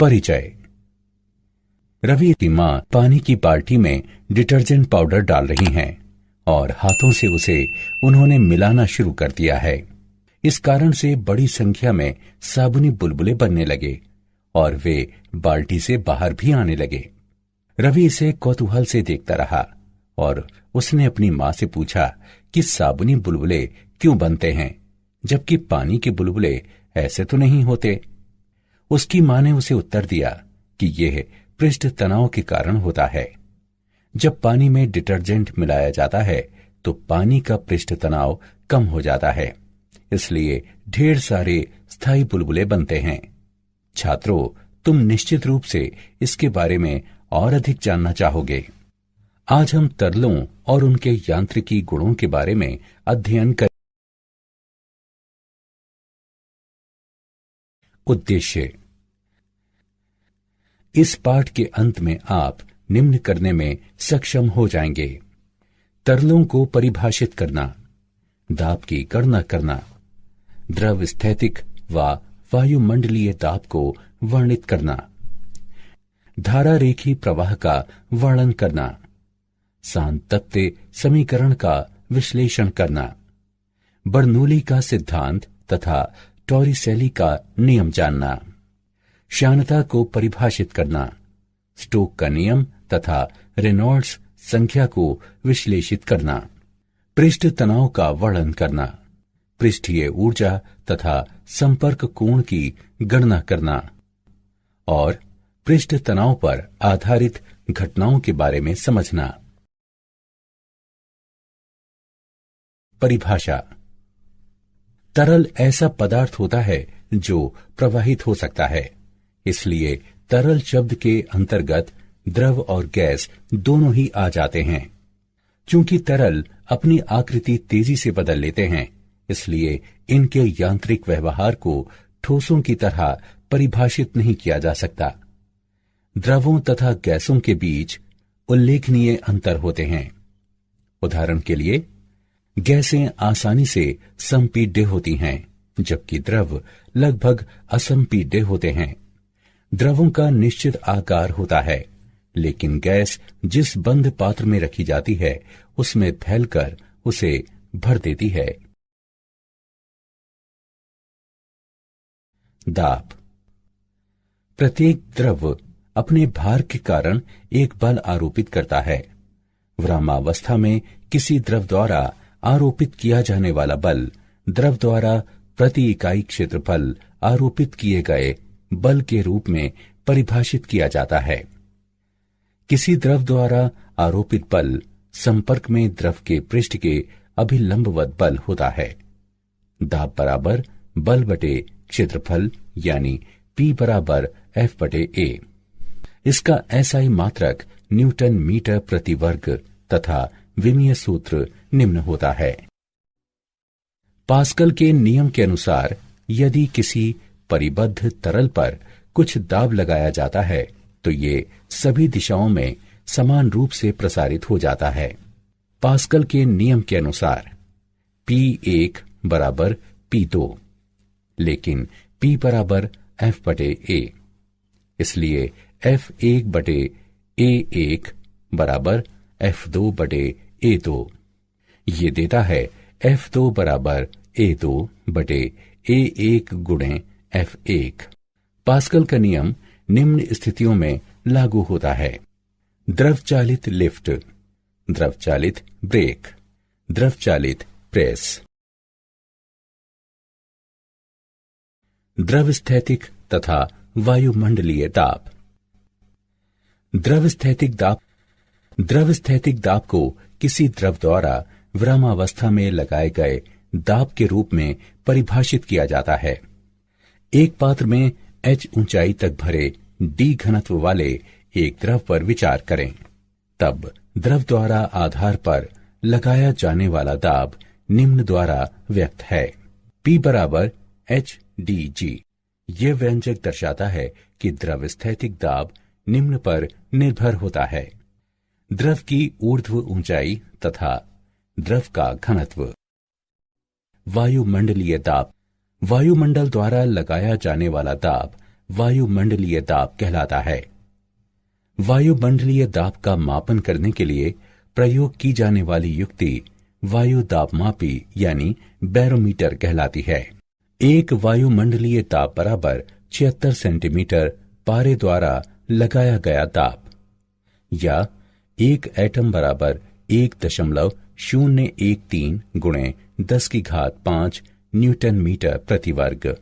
परिचय। रवि की मां पानी की बाल्टी में डिटर्जेंट पाउडर डाल रही हैं और हाथों से उसे उन्होंने मिलाना शुरू कर दिया है। इस कारण से बड़ी संख्या में साबुनी बुलबुले बनने लगे और वे बाल्टी से बाहर भी आने लगे। रवि इसे कौतूहल से देखता रहा और उसने अपनी मां से पूछा कि साबुनी बुलबुले क्यों बनते हैं, जबकि पानी के बुलबुले ऐसे तो नहीं होते। उसकी मां ने उसे उत्तर दिया कि यह पृष्ठ तनाव के कारण होता है। जब पानी में डिटर्जेंट मिलाया जाता है तो पानी का पृष्ठ तनाव कम हो जाता है, इसलिए ढेर सारे स्थायी बुलबुले बनते हैं। छात्रों, तुम निश्चित रूप से इसके बारे में और अधिक जानना चाहोगे। आज हम तरलों और उनके यांत्रिकी गुणों के बारे में अध्ययन करें। उद्देश्य। इस पाठ के अंत में आप निम्न करने में सक्षम हो जाएंगे: तरलों को परिभाषित करना, दाब की गणना करना, द्रव स्थैतिक व वायुमंडलीय दाब को वर्णित करना, धारा रेखी प्रवाह का वर्णन करना, सांतत्य समीकरण का विश्लेषण करना, बर्नौली का सिद्धांत तथा टॉरिसेली का नियम जानना, श्यानता को परिभाषित करना, स्टोक का नियम तथा रेनॉल्ड्स संख्या को विश्लेषित करना, पृष्ठ तनाव का वर्णन करना, पृष्ठीय ऊर्जा तथा संपर्क कोण की गणना करना और पृष्ठ तनाव पर आधारित घटनाओं के बारे में समझना। परिभाषा। तरल ऐसा पदार्थ होता है जो प्रवाहित हो सकता है, इसलिए तरल शब्द के अंतर्गत द्रव और गैस दोनों ही आ जाते हैं। चूंकि तरल अपनी आकृति तेजी से बदल लेते हैं, इसलिए इनके यांत्रिक व्यवहार को ठोसों की तरह परिभाषित नहीं किया जा सकता। द्रवों तथा गैसों के बीच उल्लेखनीय अंतर होते हैं। उदाहरण के लिए, गैसें आसानी से संपीड्य होती हैं, जबकि द्रव लगभग असंपीड्य होते हैं। द्रवों का निश्चित आकार होता है, लेकिन गैस जिस बंद पात्र में रखी जाती है उसमें फैलकर उसे भर देती है। दाब। प्रत्येक द्रव अपने भार के कारण एक बल आरोपित करता है। विरामावस्था में किसी द्रव द्वारा आरोपित किया जाने वाला बल द्रव द्वारा प्रति इकाई क्षेत्रफल आरोपित किए गए बल के रूप में परिभाषित किया जाता है। किसी द्रव द्वारा आरोपित बल संपर्क में द्रव के पृष्ठ के अभिलंबवत बल होता है। दाब बराबर बल बटे क्षेत्रफल यानी P बराबर F बटे A। इसका SI मात्रक न्यूटन मीटर प्रति वर्ग तथा विमीय सूत्र निम्न होता है। पास्कल के नियम के अनुसार यदि किसी परिबद्ध तरल पर कुछ दाब लगाया जाता है तो ये सभी दिशाओं में समान रूप से प्रसारित हो जाता है। पास्कल के नियम के अनुसार P1 बराबर P2, लेकिन P बराबर F बटे A, इसलिए F1 बटे A1 बराबर F2 बटे A2। ये देता है F2 बराबर A2 बटे A1 गुणे F1। पास्कल का नियम निम्न स्थितियों में लागू होता है: द्रव चालित लिफ्ट, द्रव चालित ब्रेक, द्रव चालित प्रेस। द्रव स्थैतिक तथा वायुमंडलीय दाब। द्रव स्थैतिक दाब को किसी द्रव द्वारा विरामावस्था में लगाए गए दाब के रूप में परिभाषित किया जाता है। एक पात्र में H ऊंचाई तक भरे D घनत्व वाले एक द्रव पर विचार करें। तब द्रव द्वारा आधार पर लगाया जाने वाला दाब निम्न द्वारा व्यक्त है: P बराबर HDG। यह व्यंजक दर्शाता है कि द्रव स्थैतिक दाब निम्न पर निर्भर होता है। द्रव की ऊर्ध्व ऊंचाई तथा द्रव का घनत्व। वायुमंडलीय दाब। वायुमंडल द्वारा लगाया जाने वाला दाब वायुमंडलीय दाब कहलाता है। वायुमंडलीय दाब का मापन करने के लिए प्रयोग की जाने वाली युक्ति वायु दाबमापी यानी बैरोमीटर कहलाती है। एक वायुमंडलीय दाब बराबर 76 सेंटीमीटर पारे द्वारा लगाया गया दाब, या एक एटम बराबर 1.013 गुणे 10⁵ न्यूटन मीटर प्रति वर्ग।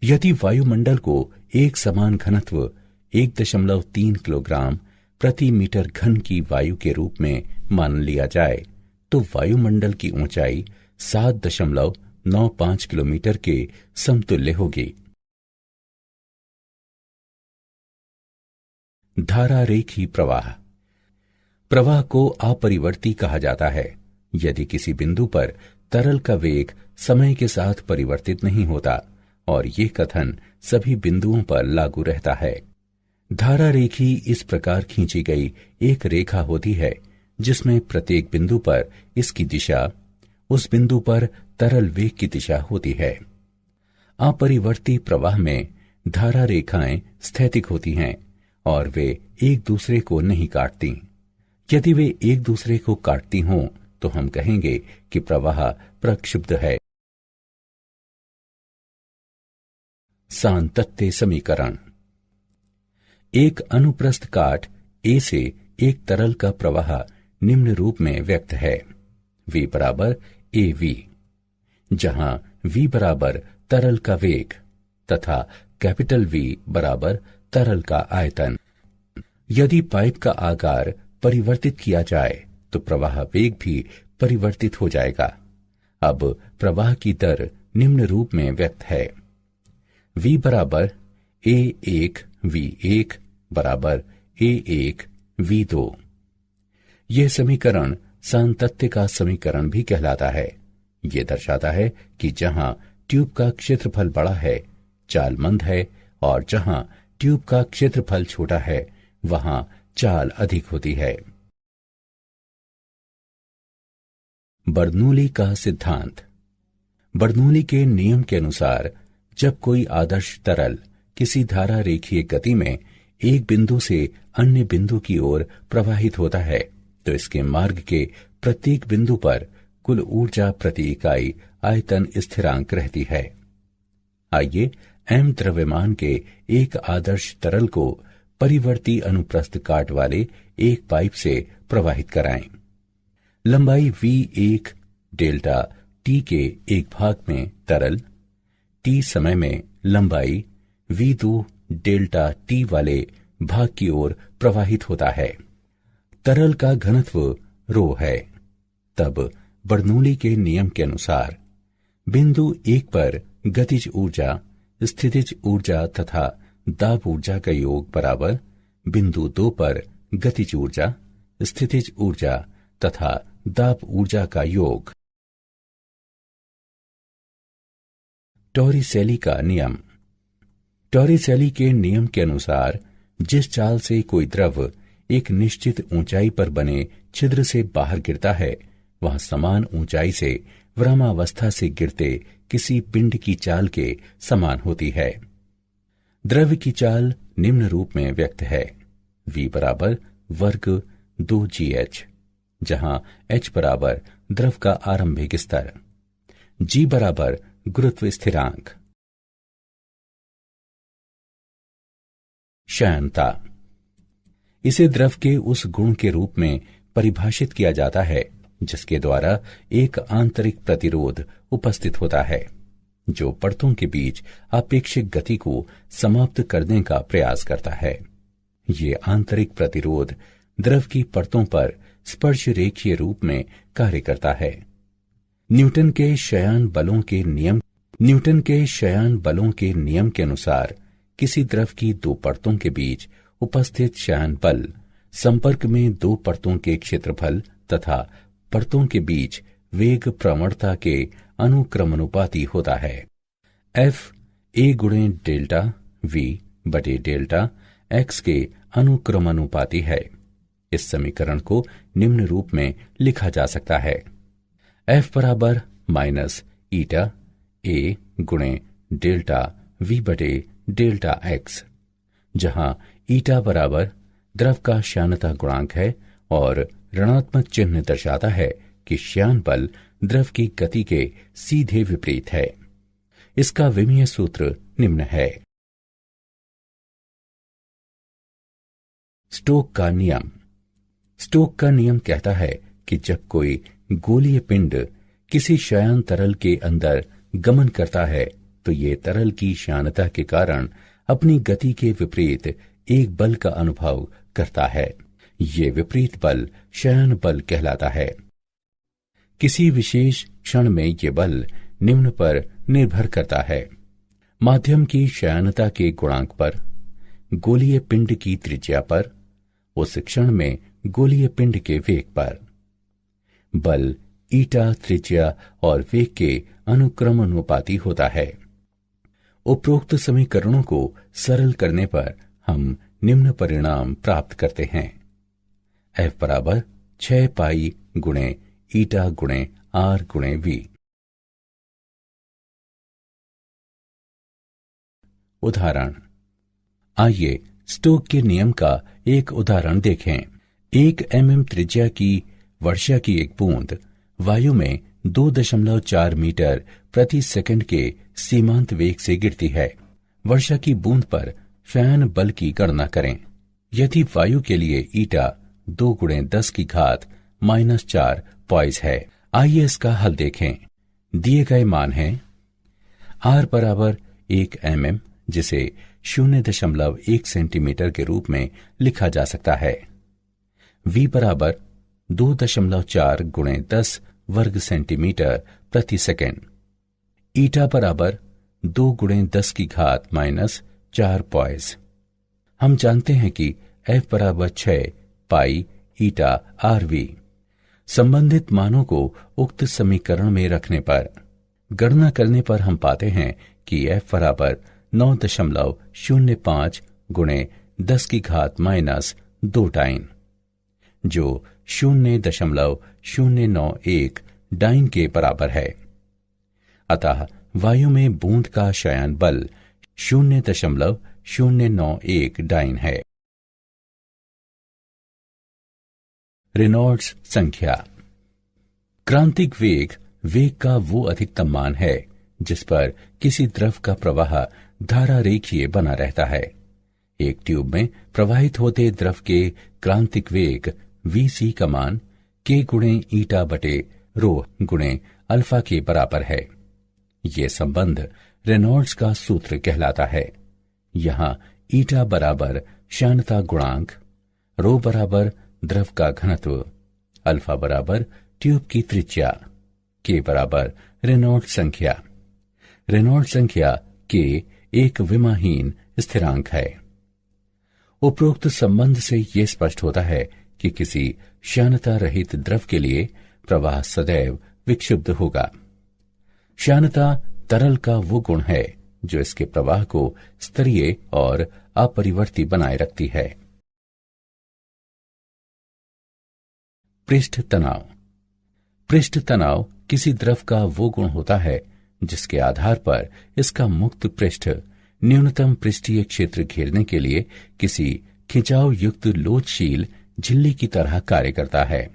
यदि वायुमंडल को एक समान घनत्व 1.3 किलोग्राम प्रति मीटर घन की वायु के रूप में मान लिया जाए तो वायुमंडल की ऊंचाई 7.95 किलोमीटर के समतुल्य होगी। धारा रेखी प्रवाह। प्रवाह को अपरिवर्ती कहा जाता है यदि किसी बिंदु पर तरल का वेग समय के साथ परिवर्तित नहीं होता, और ये कथन सभी बिंदुओं पर लागू रहता है। धारा रेखी इस प्रकार खींची गई एक रेखा होती है जिसमें प्रत्येक बिंदु पर इसकी दिशा उस बिंदु पर तरल वेग की दिशा होती है। अपरिवर्ती प्रवाह में धारा रेखाएं स्थैतिक होती हैं और वे एक दूसरे को नहीं काटती। यदि वे एक दूसरे को काटती हों तो हम कहेंगे कि प्रवाह प्रक्षुब्ध है। सातत्य समीकरण। एक अनुप्रस्थ काट ए से एक तरल का प्रवाह निम्न रूप में व्यक्त है। V बराबर AV, जहां V बराबर तरल का वेग तथा कैपिटल V बराबर तरल का आयतन। यदि पाइप का आकार परिवर्तित किया जाए तो प्रवाह वेग भी परिवर्तित हो जाएगा। अब प्रवाह की दर निम्न रूप में व्यक्त है। V बराबर A1 V1 बराबर A1 V2। यह समीकरण सातत्य का समीकरण भी कहलाता है। यह दर्शाता है कि जहां ट्यूब का क्षेत्रफल बड़ा है, चाल मंद है, और जहां ट्यूब का क्षेत्रफल छोटा है वहां चाल अधिक होती है। बर्नौली का सिद्धांत। बर्नौली के नियम के अनुसार जब कोई आदर्श तरल किसी धारा रेखीय गति में एक बिंदु से अन्य बिंदु की ओर प्रवाहित होता है तो इसके मार्ग के प्रत्येक बिंदु पर कुल ऊर्जा प्रति इकाई आयतन स्थिरांक रहती है। आइए m द्रव्यमान के एक आदर्श तरल को परिवर्ती अनुप्रस्थ काट वाले एक पाइप से प्रवाहित कराएं। लंबाई V1 डेल्टा T के एक भाग में तरल T समय में लंबाई V2 डेल्टा T वाले भाग की ओर प्रवाहित होता है। तरल का घनत्व रो है। तब बर्नौली के नियम के अनुसार बिंदु 1 पर गतिज ऊर्जा, स्थितिज ऊर्जा तथा दाब ऊर्जा का योग बराबर बिंदु 2 पर गतिज ऊर्जा, स्थितिज ऊर्जा तथा दाब ऊर्जा का योग। टॉरिसेली का नियम। टॉरिसेली के नियम के अनुसार जिस चाल से कोई द्रव एक निश्चित ऊंचाई पर बने छिद्र से बाहर गिरता है वह समान ऊंचाई से विरामावस्था से गिरते किसी पिंड की चाल के समान होती है। द्रव्य की चाल निम्न रूप में व्यक्त है। V बराबर वर्ग 2GH, जहां H बराबर द्रव का आरंभिक स्तर, G बराबर गुरुत्व स्थिरांक। श्यानता। इसे द्रव के उस गुण के रूप में परिभाषित किया जाता है जिसके द्वारा एक आंतरिक प्रतिरोध उपस्थित होता है जो परतों के बीच आपेक्षिक गति को समाप्त करने का प्रयास करता है। ये आंतरिक प्रतिरोध द्रव की परतों पर स्पर्श रेखीय रूप में कार्य करता है। न्यूटन के शयान बलों के नियम के अनुसार किसी द्रव की दो परतों के बीच उपस्थित शयान बल संपर्क में दो परतों के क्षेत्रफल तथा परतों के बीच वेग प्रवणता के अनुक्रमानुपाती होता है। F a गुणे डेल्टा V बटे डेल्टा x के अनुक्रमानुपाती है। इस समीकरण को निम्न रूप में लिखा जा सकता है। F बराबर माइनस ईटा ए गुणे डेल्टा V बटे डेल्टा x, जहां ईटा बराबर द्रव का श्यानता गुणांक है और ऋणात्मक चिन्ह दर्शाता है कि श्यान बल द्रव की गति के सीधे विपरीत है। इसका विमीय सूत्र निम्न है। स्टोक का नियम। स्टोक का नियम कहता है कि जब कोई गोलीय पिंड किसी श्यान तरल के अंदर गमन करता है तो ये तरल की श्यानता के कारण अपनी गति के विपरीत एक बल का अनुभव करता है। ये विपरीत बल श्यान बल कहलाता है। किसी विशेष क्षण में ये बल निम्न पर निर्भर करता है: माध्यम की श्यानता के गुणांक पर, गोलीय पिंड की त्रिज्या पर, उस क्षण में गोलीय पिंड के वेग पर। बल ईटा त्रिज्या और वेग के अनुक्रमानुपाती होता है। उपरोक्त समीकरणों को सरल करने पर हम निम्न परिणाम प्राप्त करते हैं: F बराबर 6 पाई गुणे ईटा गुणे R गुणे V। उदाहरण। आइए स्टोक के नियम का एक उदाहरण देखें। 1 mm त्रिज्या की वर्षा की एक बूंद वायु में 2.4 मीटर प्रति सेकंड के सीमांत वेग से गिरती है। वर्षा की बूंद पर श्यान बल की गणना करें। यदि वायु के लिए ईटा 2 गुणे 10 की घात -4 पॉइज है। आइए इसका हल देखें। दिए गए मान हैं: R बराबर 1 mm, जिसे 0.1 सेंटीमीटर के रूप में लिखा जा सकता है। V बराबर 2.4 गुणे 10 वर्ग सेंटीमीटर प्रति सेकंड। ईटा बराबर 2 गुणे 10 की घात -4 पॉइज। हम जानते हैं कि F बराबर 6 पाई ईटा RV। संबंधित मानों को उक्त समीकरण में रखने पर गणना करने पर हम पाते हैं कि F बराबर 9.05 गुणे 10 की घात -2 डाइन, जो 0.091 डाइन के बराबर है। अतः वायु में बूंद का श्यान बल 0.091 डाइन है। रेनॉल्ड्स संख्या। क्रांतिक वेग वेग का वो अधिकतम मान है जिस पर किसी द्रव का प्रवाह धारा रेखीय बना रहता है। एक ट्यूब में प्रवाहित होते द्रव के क्रांतिक वेग Vc का मान K गुणे ईटा बटे रो गुणे अल्फा के बराबर है। ये संबंध रेनॉल्ड्स का सूत्र कहलाता है। यहाँ ईटा बराबर श्यानता गुणांक, रो बराबर द्रव का घनत्व, अल्फा बराबर ट्यूब की त्रिज्या, K बराबर रेनॉल्ड्स संख्या। रेनॉल्ड्स संख्या K एक विमाहीन स्थिरांक है। उपरोक्त संबंध से यह स्पष्ट होता है कि किसी श्यानता रहित द्रव के लिए प्रवाह सदैव विक्षुब्ध होगा। श्यानता तरल का वो गुण है जो इसके प्रवाह को स्तरीय और अपरिवर्ती बनाए रखती है। पृष्ठ तनाव। पृष्ठ तनाव किसी द्रव का वो गुण होता है जिसके आधार पर इसका मुक्त पृष्ठ न्यूनतम पृष्ठीय क्षेत्र घेरने के लिए किसी खिंचाव युक्त लोचशील झिल्ली की तरह कार्य करता है।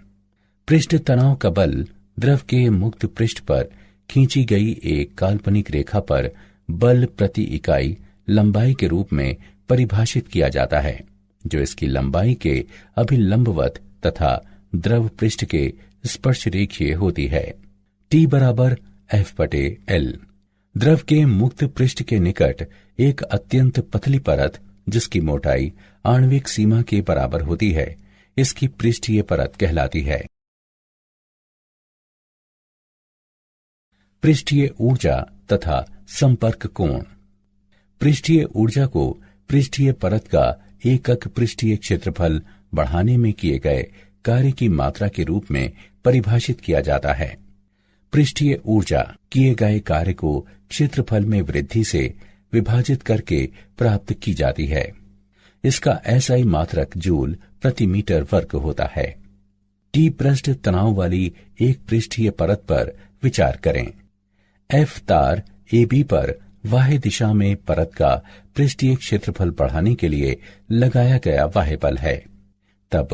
पृष्ठ तनाव का बल द्रव के मुक्त पृष्ठ पर खींची गई एक काल्पनिक रेखा पर बल प्रति इकाई लंबाई के रूप में परिभाषित किया जाता है, जो इसकी लंबाई के अभिलंबवत तथा द्रव पृष्ठ के स्पर्श रेखीय होती है। T बराबर F बटे L। द्रव के मुक्त पृष्ठ के निकट एक अत्यंत पतली परत जिसकी मोटाई आणविक सीमा के बराबर होती है, इसकी पृष्ठीय परत कहलाती है। पृष्ठीय ऊर्जा तथा संपर्क कोण। पृष्ठीय ऊर्जा को पृष्ठीय परत का एकक पृष्ठीय क्षेत्रफल बढ़ाने में किए गए कार्य की मात्रा के रूप में परिभाषित किया जाता है। पृष्ठीय ऊर्जा किए गए कार्य को क्षेत्रफल में वृद्धि से विभाजित करके प्राप्त की जाती है। इसका एसआई मात्रक जूल प्रति मीटर वर्ग होता है। टी पृष्ठ तनाव वाली एक पृष्ठीय परत पर विचार करें। एफ तार ए बी पर बाह्य दिशा में परत का पृष्ठीय क्षेत्रफल बढ़ाने के लिए लगाया गया बाह्य बल है। तब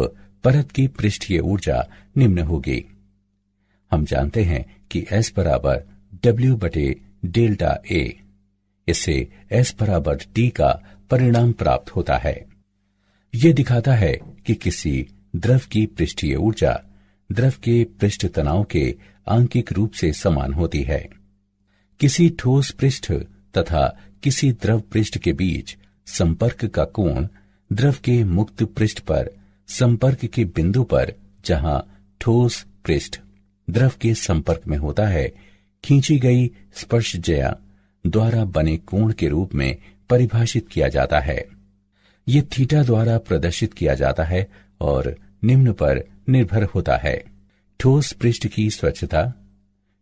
परत की पृष्ठीय ऊर्जा निम्न होगी। हम जानते हैं कि S बराबर W बटे डेल्टा A। इससे S बराबर T का परिणाम प्राप्त होता है। यह दिखाता है कि किसी द्रव की पृष्ठीय ऊर्जा द्रव के पृष्ठ तनाव के आंकिक रूप से समान होती है। किसी ठोस पृष्ठ तथा किसी द्रव पृष्ठ के बीच संपर्क का कोण द्रव के मुक्त पृष्ठ पर संपर्क के बिंदु पर जहां ठोस पृष्ठ द्रव के संपर्क में होता है, खींची गई स्पर्शज्या द्वारा बने कोण के रूप में परिभाषित किया जाता है। ये थीटा द्वारा प्रदर्शित किया जाता है और निम्न पर निर्भर होता है: ठोस पृष्ठ की स्वच्छता,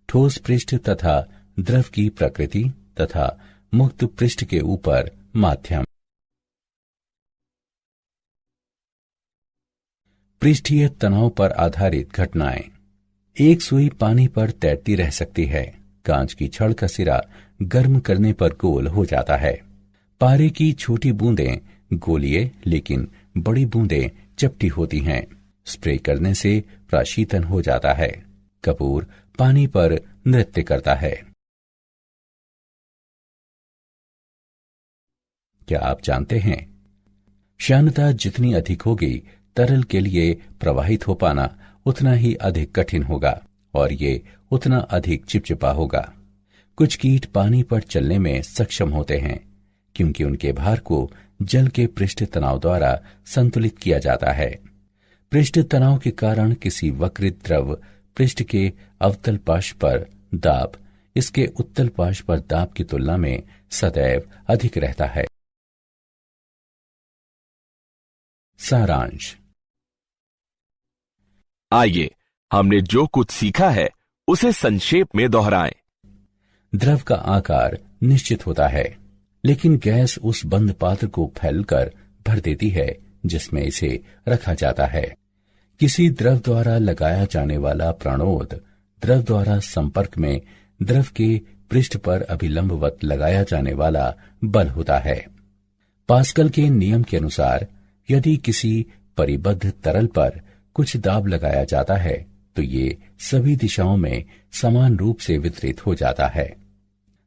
ठोस पृष्ठ तथा द्रव की प्रकृति तथा मुक्त पृष्ठ के ऊपर माध्यम। पृष्ठीय तनाव पर आधारित घटनाएं। एक सुई पानी पर तैरती रह सकती है। कांच की छड़ का सिरा गर्म करने पर गोल हो जाता है। पारे की छोटी बूंदें गोलीय लेकिन बड़ी बूंदें चपटी होती हैं। स्प्रे करने से प्राशीतन हो जाता है। कपूर पानी पर नृत्य करता है। क्या आप जानते हैं, श्यानता जितनी अधिक होगी, तरल के लिए प्रवाहित हो पाना उतना ही अधिक कठिन होगा और ये उतना अधिक चिपचिपा होगा। कुछ कीट पानी पर चलने में सक्षम होते हैं क्योंकि उनके भार को जल के पृष्ठ तनाव द्वारा संतुलित किया जाता है। पृष्ठ तनाव के कारण किसी वक्रित द्रव पृष्ठ के अवतल पार्श्व पर दाब इसके उत्तल पार्श्व पर दाब की तुलना में सदैव अधिक रहता है। सारांश। आइए हमने जो कुछ सीखा है उसे संक्षेप में दोहराएं। द्रव का आकार निश्चित होता है, लेकिन गैस उस बंद पात्र को फैलकर भर देती है जिसमें इसे रखा जाता है। किसी द्रव द्वारा लगाया जाने वाला प्राणोद द्रव द्वारा संपर्क में द्रव के पृष्ठ पर अभिलंबवत लगाया जाने वाला बल होता है। पास्कल के नियम के अनुसार यदि किसी परिबद्ध तरल पर कुछ दाब लगाया जाता है तो ये सभी दिशाओं में समान रूप से वितरित हो जाता है।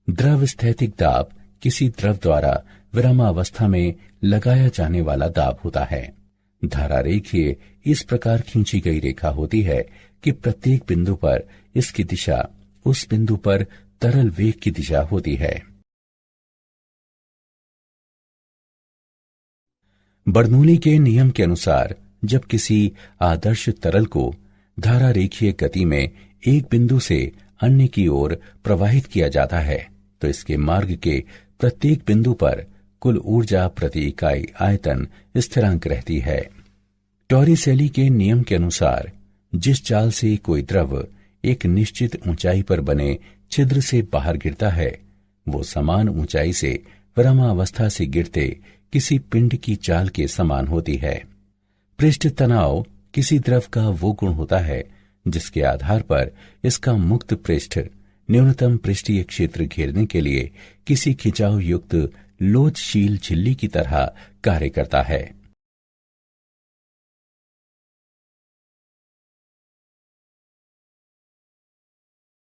द्रव स्थैतिक दाब किसी द्रव द्वारा विरामावस्था में लगाया जाने वाला दाब होता है। धारा रेखीय इस प्रकार खींची गई रेखा होती है कि प्रत्येक बिंदु पर इसकी दिशा उस बिंदु पर तरल वेग की दिशा होती है। बर्नौली के नियम के अनुसार जब किसी आदर्श तरल को धारा रेखीय गति में एक बिंदु से अन्य की ओर प्रवाहित किया जाता है तो इसके मार्ग के प्रत्येक बिंदु पर कुल ऊर्जा प्रति इकाई आयतन स्थिरांक रहती है। टॉरिसेली के नियम के अनुसार जिस चाल से कोई द्रव एक निश्चित ऊंचाई पर बने छिद्र से बाहर गिरता है वो समान ऊंचाई से विरामावस्था से गिरते किसी पिंड की चाल के समान होती है। पृष्ठ तनाव किसी द्रव का वो गुण होता है जिसके आधार पर इसका मुक्त पृष्ठ न्यूनतम पृष्ठीय क्षेत्र घेरने के लिए किसी खिंचाव युक्त लोचशील झिल्ली की तरह कार्य करता है।